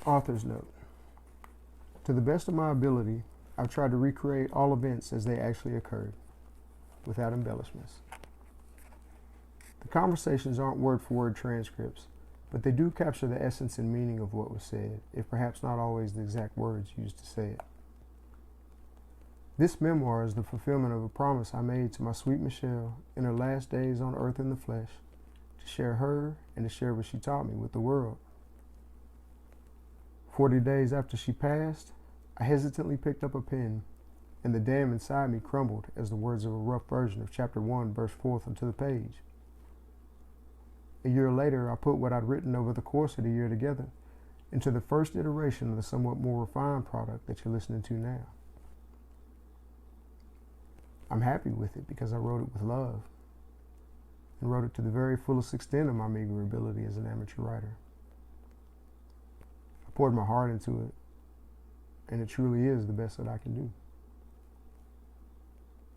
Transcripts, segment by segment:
Author's note. To the best of my ability, I've tried to recreate all events as they actually occurred, without embellishments. The conversations aren't word-for-word transcripts, but they do capture the essence and meaning of what was said, if perhaps not always the exact words used to say it. This memoir is the fulfillment of a promise I made to my sweet Michelle in her last days on earth in the flesh, to share her and to share what she taught me with the world. 40 days after she passed, I hesitantly picked up a pen, and the dam inside me crumbled as the words of a rough version of chapter 1 burst forth onto the page. A year later, I put what I'd written over the course of the year together into the first iteration of the somewhat more refined product that you're listening to now. I'm happy with it because I wrote it with love, and wrote it to the very fullest extent of my meager ability as an amateur writer. I poured my heart into it, and it truly is the best that I can do.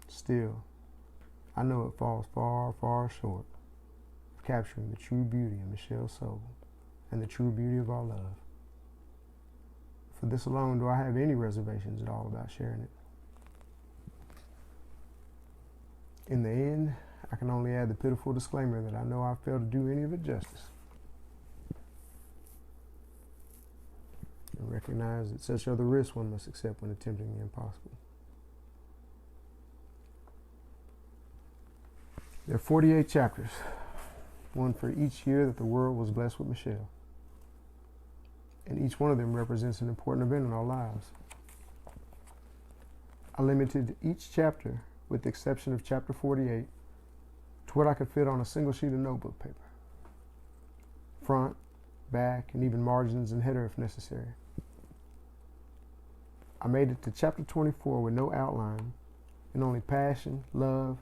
Still, I know it falls far, far short of capturing the true beauty of Michelle's soul and the true beauty of our love. For this alone, do I have any reservations at all about sharing it? In the end, I can only add the pitiful disclaimer that I know I failed to do any of it justice, and recognize that such are the risks one must accept when attempting the impossible. There are 48 chapters, one for each year that the world was blessed with Michelle, and each one of them represents an important event in our lives. I limited each chapter, with the exception of chapter 48, to what I could fit on a single sheet of notebook paper. Front, back, and even margins and header if necessary. I made it to chapter 24 with no outline and only passion, love,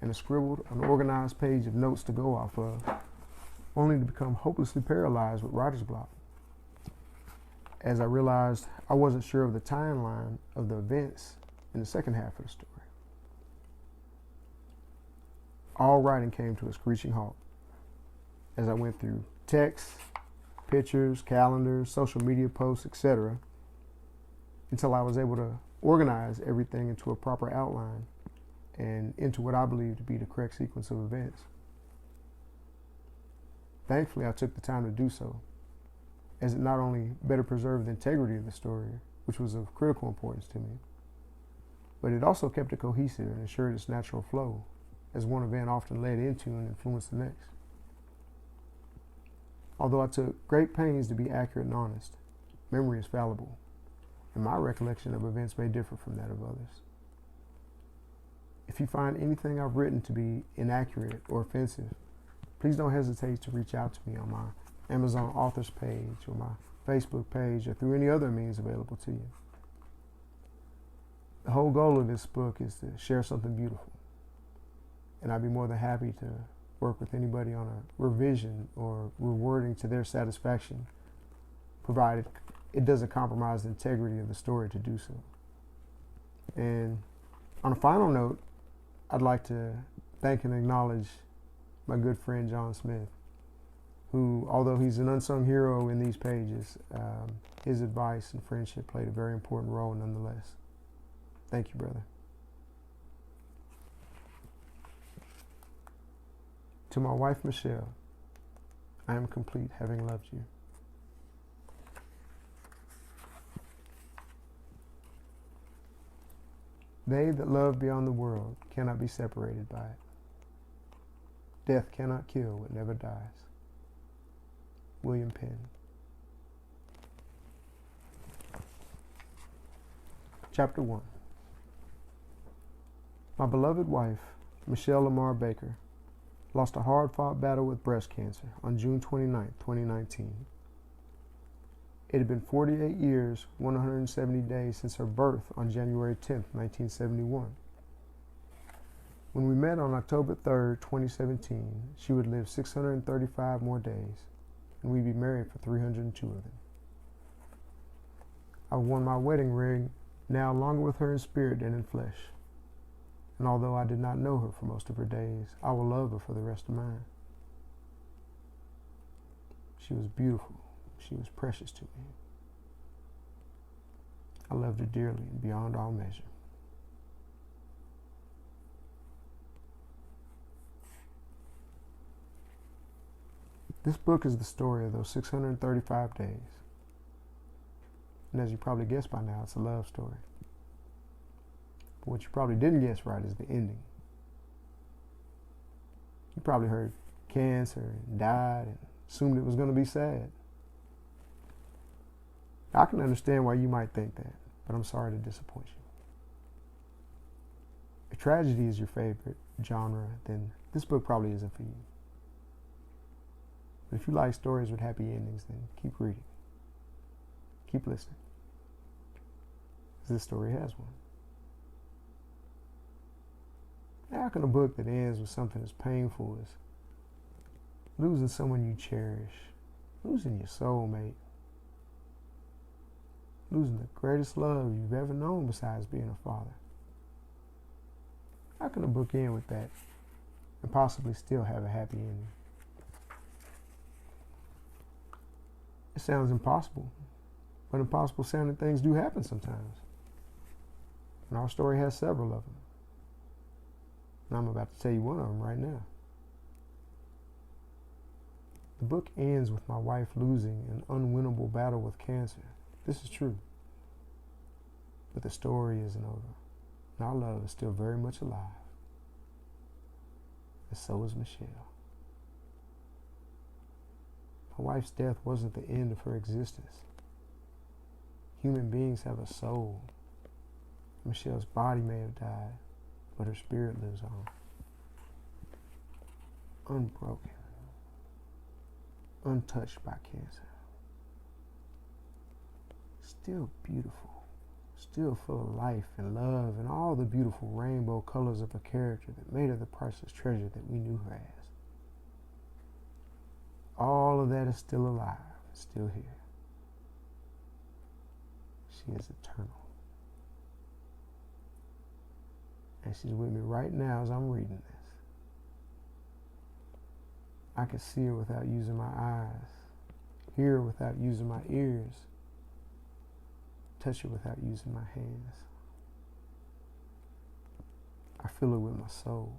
and a scribbled, unorganized page of notes to go off of, only to become hopelessly paralyzed with writer's block, as I realized I wasn't sure of the timeline of the events in the second half of the story. All writing came to a screeching halt as I went through texts, pictures, calendars, social media posts, etc., until I was able to organize everything into a proper outline and into what I believe to be the correct sequence of events. Thankfully, I took the time to do so, as it not only better preserved the integrity of the story, which was of critical importance to me, but it also kept it cohesive and ensured its natural flow, as one event often led into and influenced the next. Although I took great pains to be accurate and honest, memory is fallible, and my recollection of events may differ from that of others. If you find anything I've written to be inaccurate or offensive, please don't hesitate to reach out to me on my Amazon authors page or my Facebook page or through any other means available to you. The whole goal of this book is to share something beautiful, and I'd be more than happy to work with anybody on a revision or rewording to their satisfaction, provided it doesn't compromise the integrity of the story to do so. And on a final note, I'd like to thank and acknowledge my good friend John Smith, who, although he's an unsung hero in these pages, his advice and friendship played a very important role nonetheless. Thank you, brother. To my wife, Michelle, I am complete having loved you. They that love beyond the world cannot be separated by it. Death cannot kill what never dies. William Penn. Chapter 1. My beloved wife, Michelle Lamar Baker, lost a hard-fought battle with breast cancer on June 29, 2019. It had been 48 years, 170 days since her birth on January 10, 1971. When we met on October 3, 2017, she would live 635 more days, and we'd be married for 302 of them. I worn my wedding ring, now longer with her in spirit than in flesh. And although I did not know her for most of her days, I will love her for the rest of mine. She was beautiful. She was precious to me. I loved her dearly and beyond all measure. This book is the story of those 635 days. And as you probably guessed by now, it's a love story. But what you probably didn't guess right is the ending. You probably heard cancer and died and assumed it was going to be sad. I can understand why you might think that, but I'm sorry to disappoint you. If tragedy is your favorite genre, then this book probably isn't for you. But if you like stories with happy endings, then keep reading. Keep listening. This story has one. How can a book that ends with something as painful as losing someone you cherish, losing your soulmate, losing the greatest love you've ever known besides being a father? How can a book end with that and possibly still have a happy ending? It sounds impossible, but impossible sounding things do happen sometimes. And our story has several of them. And I'm about to tell you one of them right now. The book ends with my wife losing an unwinnable battle with cancer. This is true. But the story isn't over. And our love is still very much alive. And so is Michelle. My wife's death wasn't the end of her existence. Human beings have a soul. Michelle's body may have died, but her spirit lives on. Unbroken. Untouched by cancer. Still beautiful. Still full of life and love and all the beautiful rainbow colors of a character that made her the priceless treasure that we knew her as. All of that is still alive, still here. She is eternal. And she's with me right now as I'm reading this. I can see her without using my eyes, hear her without using my ears, touch her without using my hands. I feel her with my soul.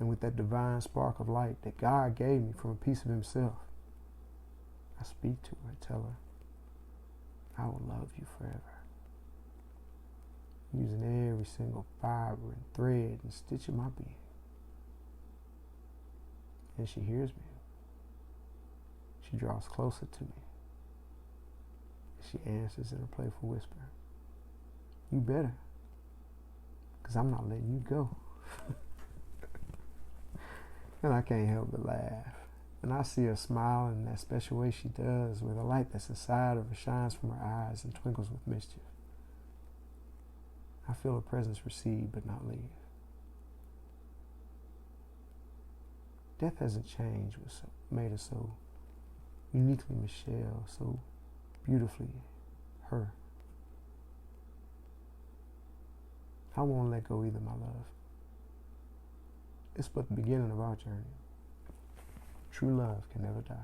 And with that divine spark of light that God gave me from a piece of himself, I speak to her and tell her, I will love you forever. Using every single fiber and thread and stitch of my being. And she hears me. She draws closer to me. She answers in a playful whisper, you better, because I'm not letting you go. And I can't help but laugh. And I see her smile in that special way she does, where the light that's inside of her shines from her eyes and twinkles with mischief. I feel her presence recede but not leave. Death hasn't changed what's made her so uniquely Michelle, so beautifully her. I won't let go either, my love. It's but the beginning of our journey. True love can never die.